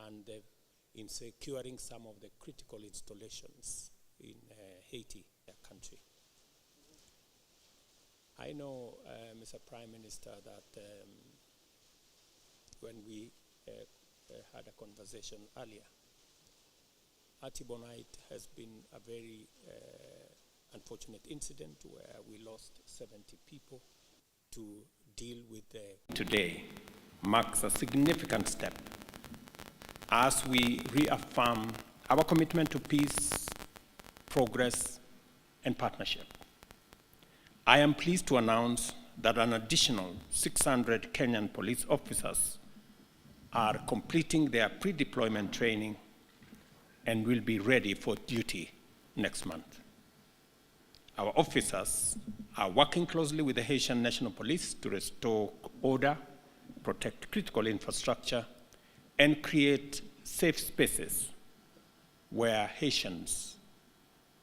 and in securing some of the critical installations in Haiti, their country. I know, Mr. Prime Minister, that when we had a conversation earlier, Artibonite has been a very unfortunate incident where we lost 70 people. To deal with today marks a significant step as we reaffirm our commitment to peace, progress, and partnership. I am pleased to announce that an additional 600 Kenyan police officers are completing their pre-deployment training and will be ready for duty next month. Our officers are working closely with the Haitian National Police to restore order, protect critical infrastructure, and create safe spaces where Haitians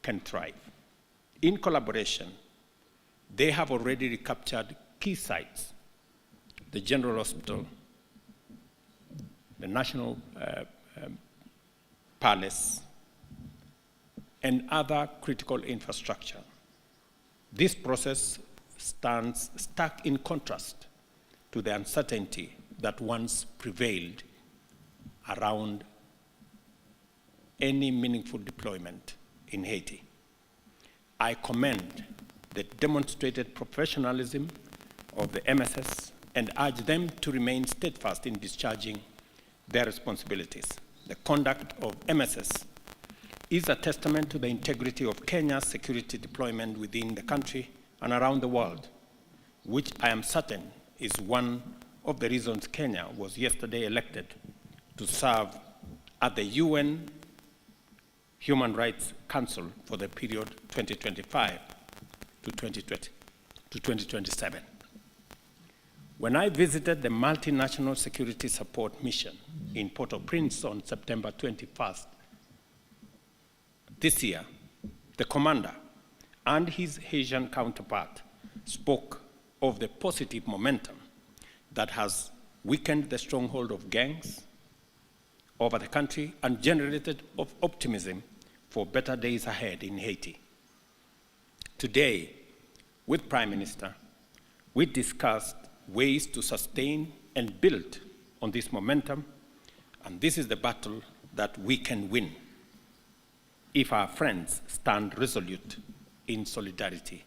can thrive. In collaboration, they have already recaptured key sites: the General Hospital, the National Palace, and other critical infrastructure. This process stands stark in contrast to the uncertainty that once prevailed around any meaningful deployment in Haiti. I commend the demonstrated professionalism of the MSS and urge them to remain steadfast in discharging their responsibilities. The conduct of MSS is a testament to the integrity of Kenya's security deployment within the country and around the world, which I am certain is one of the reasons Kenya was yesterday elected to serve at the UN Human Rights Council for the period 2025 to 2027. When I visited the Multinational Security Support Mission in Port-au-Prince on September 21st, this year, the commander and his Haitian counterpart spoke of the positive momentum that has weakened the stronghold of gangs over the country and generated optimism for better days ahead in Haiti. Today, with Prime Minister, we discussed ways to sustain and build on this momentum, and this is the battle that we can win if our friends stand resolute in solidarity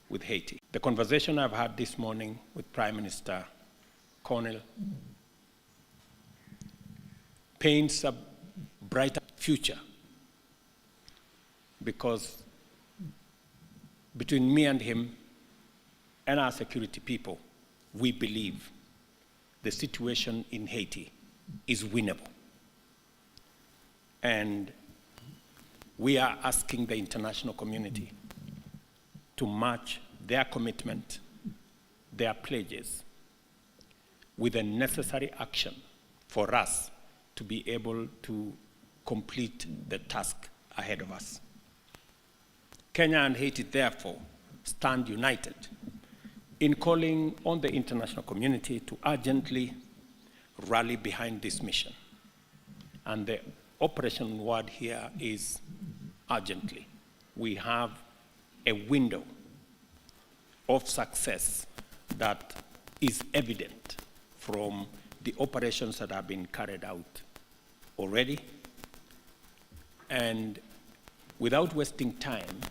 with Haiti. The conversation I've had this morning with Prime Minister Cornel paints a brighter future, because between me and him and our security people, we believe the situation in Haiti is winnable. And we are asking the international community to match their commitment, their pledges, with the necessary action for us to be able to complete the task ahead of us. Kenya and Haiti, therefore, stand united in calling on the international community to urgently rally behind this mission. And the operation word here is urgently. We have a window of success that is evident from the operations that have been carried out already. And without wasting time,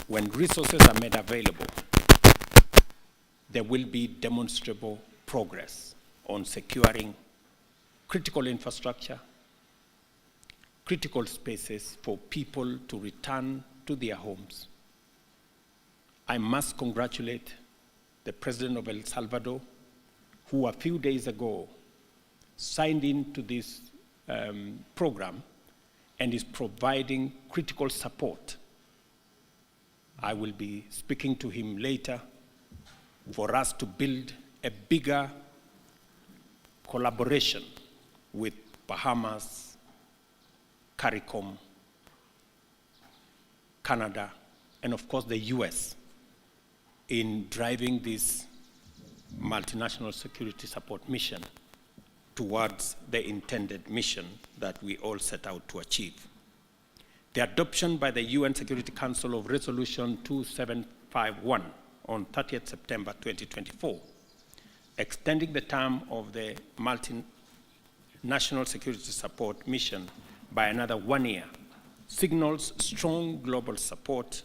when resources are made available, there will be demonstrable progress on securing critical infrastructure, critical spaces for people to return to their homes. I must congratulate the President of El Salvador, who a few days ago signed into this program and is providing critical support. I will be speaking to him later for us to build a bigger collaboration with Bahamas, CARICOM, Canada, and of course the US in driving this multinational security support mission towards the intended mission that we all set out to achieve. The adoption by the UN Security Council of Resolution 2751 on 30th September 2024, extending the term of the multinational security support mission by another 1 year, signals strong global support.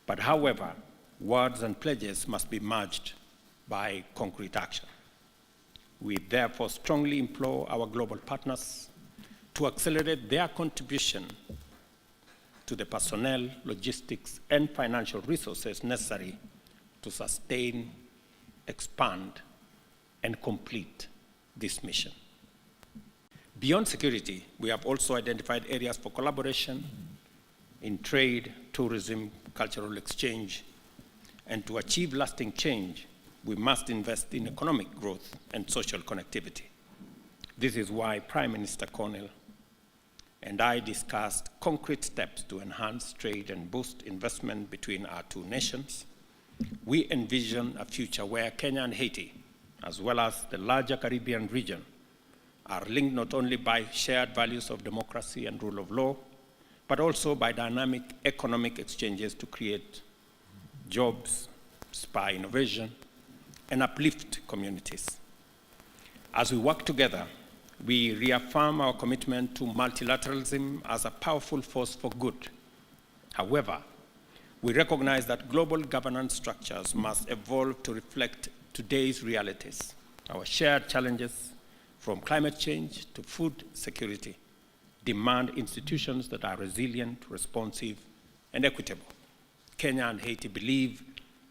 But however, words and pledges must be merged by concrete action. We therefore strongly implore our global partners to accelerate their contribution to the personnel, logistics, and financial resources necessary to sustain, expand, and complete this mission. Beyond security, we have also identified areas for collaboration in trade, tourism, cultural exchange, and to achieve lasting change, we must invest in economic growth and social connectivity. This is why Prime Minister Cornell and I discussed concrete steps to enhance trade and boost investment between our two nations. We envision a future where Kenya and Haiti, as well as the larger Caribbean region, are linked not only by shared values of democracy and rule of law, but also by dynamic economic exchanges to create jobs, spur innovation, and uplift communities. As we work together, we reaffirm our commitment to multilateralism as a powerful force for good. However, we recognize that global governance structures must evolve to reflect today's realities. Our shared challenges, from climate change to food security, demand institutions that are resilient, responsive, and equitable. Kenya and Haiti believe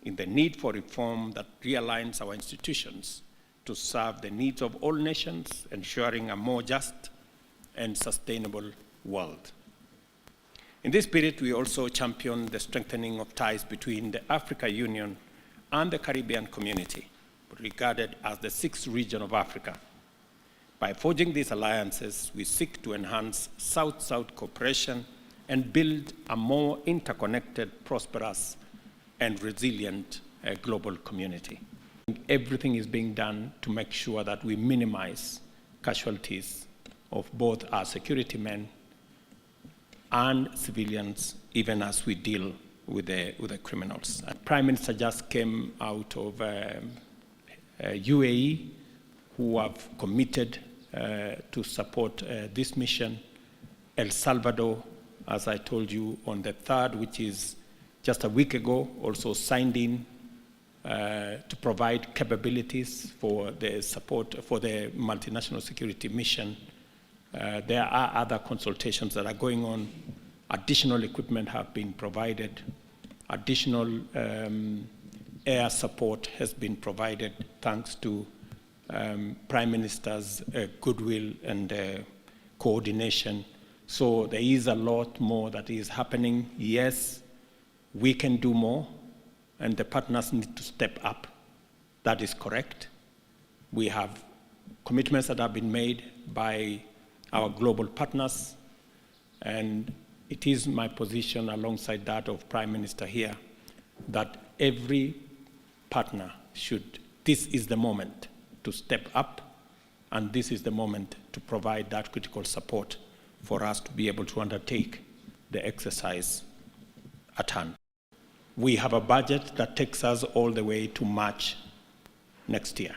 in the need for reform that realigns our institutions to serve the needs of all nations, ensuring a more just and sustainable world. In this spirit, we also champion the strengthening of ties between the Africa Union and the Caribbean community, regarded as the sixth region of Africa. By forging these alliances, we seek to enhance South-South cooperation and build a more interconnected, prosperous, and resilient global community. Everything is being done to make sure that we minimize casualties of both our security men and civilians, even as we deal with the criminals. Prime Minister just came out of UAE, who have committed to support this mission. El Salvador, as I told you, on the 3rd, which is just a week ago, also signed in to provide capabilities for the support for the multinational security mission. There are other consultations that are going on. Additional equipment have been provided. Additional air support has been provided thanks to Prime Minister's goodwill and coordination. So there is a lot more that is happening. Yes, we can do more, and the partners need to step up. That is correct. We have commitments that have been made by our global partners, and it is my position, alongside that of Prime Minister here, that every partner should, this is the moment to step up, and this is the moment to provide that critical support for us to be able to undertake the exercise at hand. We have a budget that takes us all the way to March next year.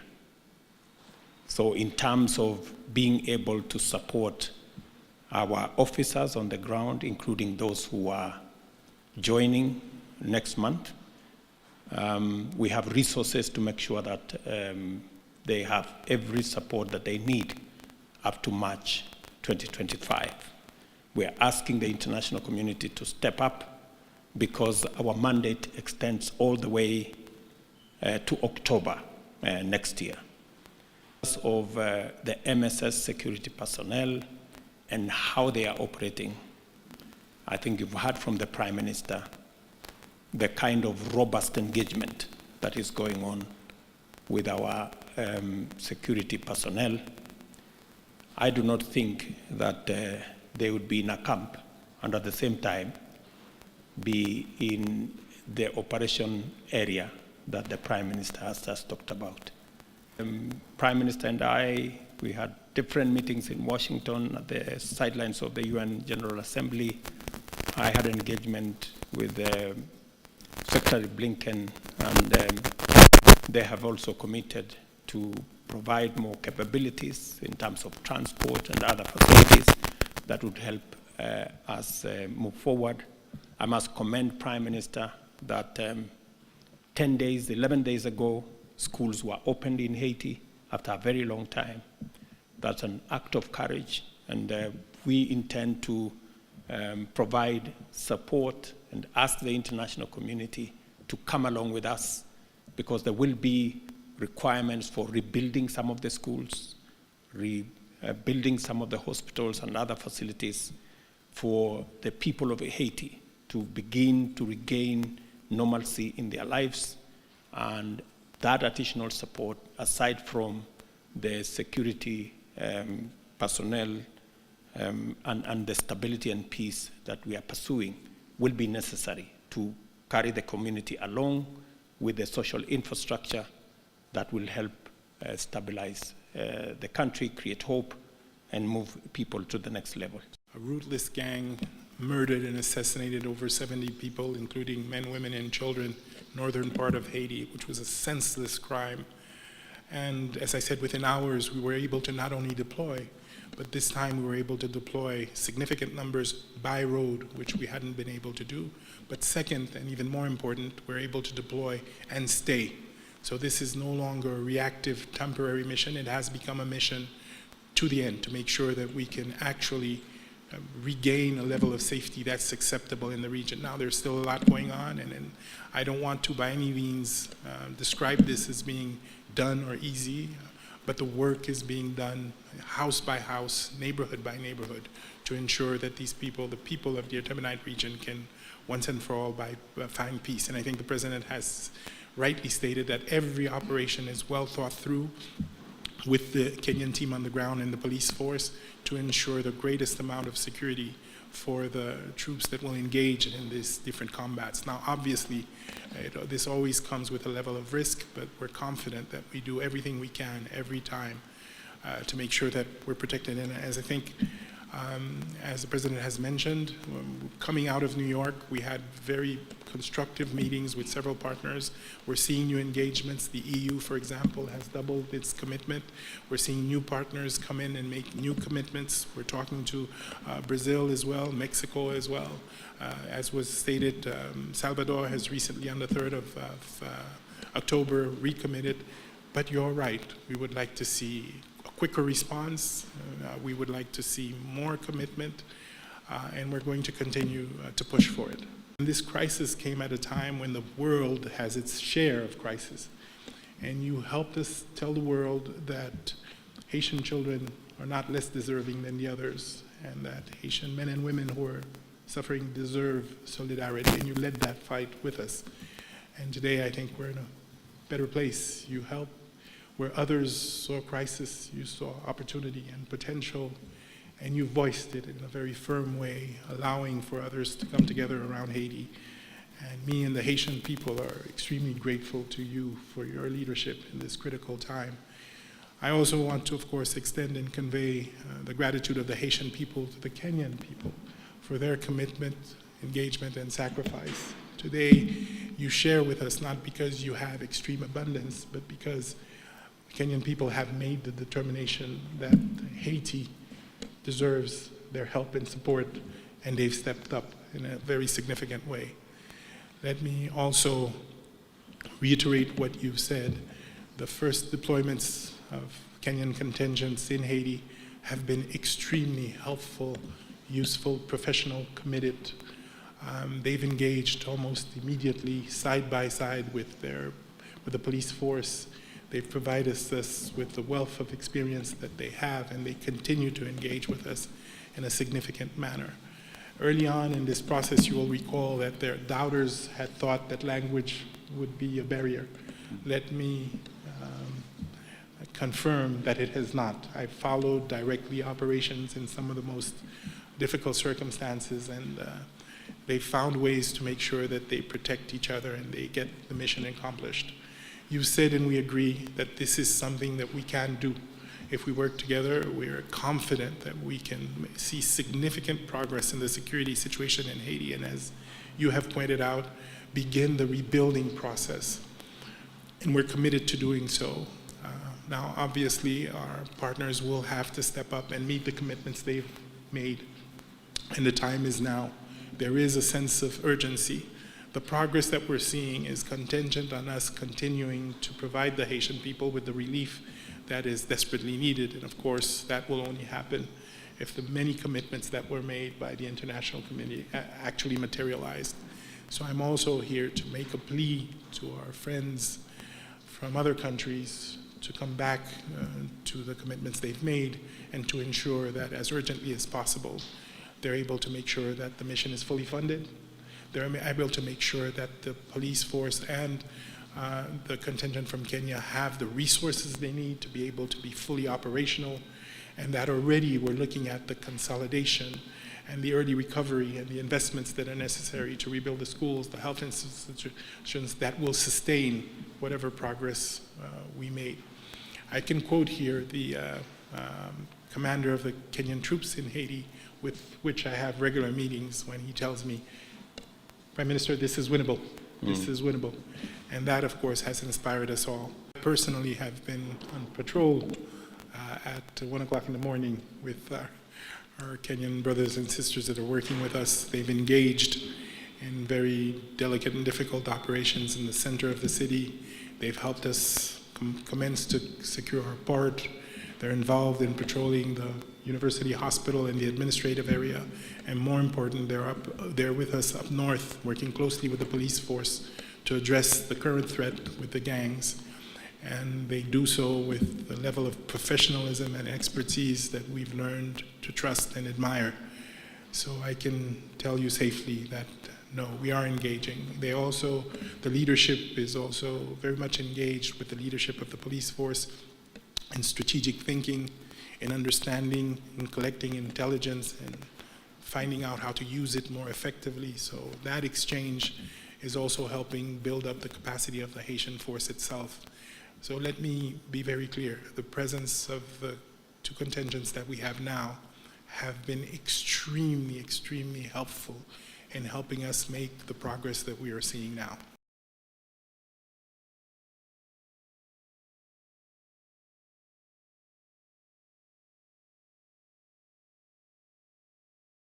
So in terms of being able to support our officers on the ground, including those who are joining next month, we have resources to make sure that they have every support that they need up to March 2025. We are asking the international community to step up, because our mandate extends all the way to October next year. Of the MSS security personnel and how they are operating, I think you've heard from the Prime Minister the kind of robust engagement that is going on with our security personnel. I do not think that they would be in a camp and at the same time be in the operation area that the Prime Minister has just talked about. Prime Minister and we had different meetings in Washington at the sidelines of the UN General Assembly. I had engagement with Secretary Blinken, and they have also committed to provide more capabilities in terms of transport and other facilities that would help us move forward. I must commend Prime Minister that 11 days ago, schools were opened in Haiti after a very long time. That's an act of courage, and we intend to provide support and ask the international community to come along with us, because there will be requirements for rebuilding some of the schools, rebuilding some of the hospitals and other facilities for the people of Haiti to begin to regain normalcy in their lives. And that additional support, aside from the security personnel and the stability and peace that we are pursuing, will be necessary to carry the community along with the social infrastructure that will help stabilize the country, create hope, and move people to the next level. A ruthless gang murdered and assassinated over 70 people, including men, women, and children, northern part of Haiti, which was a senseless crime. And as I said, within hours, we were able to not only deploy, but this time we were able to deploy significant numbers by road, which we hadn't been able to do. But second, and even more important, we're able to deploy and stay. So this is no longer a reactive, temporary mission. It has become a mission to the end, to make sure that we can actually regain a level of safety that's acceptable in the region. Now, there's still a lot going on, and I don't want to by any means describe this as being done or easy, but the work is being done house by house, neighborhood by neighborhood, to ensure that these people, the people of the Artemonite region, can once and for all find peace. And I think the President has rightly stated that every operation is well thought through with the Kenyan team on the ground and the police force to ensure the greatest amount of security for the troops that will engage in these different combats. Now, obviously, this always comes with a level of risk, but we're confident that we do everything we can every time to make sure that we're protected. And as I think, as the President has mentioned, coming out of New York, we had very constructive meetings with several partners. We're seeing new engagements. The EU, for example, has doubled its commitment. We're seeing new partners come in and make new commitments. We're talking to Brazil as well, Mexico as well. As was stated, Salvador has recently, on the 3rd of October, recommitted. But you're right, we would like to see a quicker response. We would like to see more commitment, and we're going to continue to push for it. This crisis came at a time when the world has its share of crisis. And you helped us tell the world that Haitian children are not less deserving than the others, and that Haitian men and women who are suffering deserve solidarity, and you led that fight with us. And today I think we're in a better place. You helped where others saw crisis, you saw opportunity and potential, and you voiced it in a very firm way, allowing for others to come together around Haiti. And me and the Haitian people are extremely grateful to you for your leadership in this critical time. I also want to, of course, extend and convey the gratitude of the Haitian people to the Kenyan people for their commitment, engagement, and sacrifice. Today, you share with us not because you have extreme abundance, but because Kenyan people have made the determination that Haiti deserves their help and support, and they've stepped up in a very significant way. Let me also reiterate what you've said. The first deployments of Kenyan contingents in Haiti have been extremely helpful, useful, professional, committed. They've engaged almost immediately, side by side with the police force. They've provided us with the wealth of experience that they have, and they continue to engage with us in a significant manner. Early on in this process, you will recall that their doubters had thought that language would be a barrier. Let me confirm that it has not. I followed directly operations in some of the most difficult circumstances, and they found ways to make sure that they protect each other and they get the mission accomplished. You said, and we agree, that this is something that we can do. If we work together, we're confident that we can see significant progress in the security situation in Haiti, and as you have pointed out, begin the rebuilding process. And we're committed to doing so. Now, obviously, our partners will have to step up and meet the commitments they've made, and the time is now. There is a sense of urgency. The progress that we're seeing is contingent on us continuing to provide the Haitian people with the relief that is desperately needed. And of course, that will only happen if the many commitments that were made by the international community actually materialized. So I'm also here to make a plea to our friends from other countries to come back to the commitments they've made and to ensure that as urgently as possible, they're able to make sure that the mission is fully funded. They're able to make sure that the police force and the contingent from Kenya have the resources they need to be able to be fully operational, and that already we're looking at the consolidation and the early recovery and the investments that are necessary to rebuild the schools, the health institutions that will sustain whatever progress we made. I can quote here the commander of the Kenyan troops in Haiti, with which I have regular meetings, when he tells me, Prime Minister, this is winnable. This is winnable. And that, of course, has inspired us all. I personally have been on patrol at 1 o'clock in the morning with our Kenyan brothers and sisters that are working with us. They've engaged in very delicate and difficult operations in the center of the city. They've helped us commence to secure our port. They're involved in patrolling the university hospital and the administrative area. And more important, they're with us up north, working closely with the police force to address the current threat with the gangs. And they do so with the level of professionalism and expertise that we've learned to trust and admire. So I can tell you safely that, no, we are engaging. The leadership is also very much engaged with the leadership of the police force in strategic thinking, in understanding, in collecting intelligence, and finding out how to use it more effectively. So that exchange is also helping build up the capacity of the Haitian force itself. So let me be very clear. The presence of the two contingents that we have now have been extremely, extremely helpful in helping us make the progress that we are seeing now.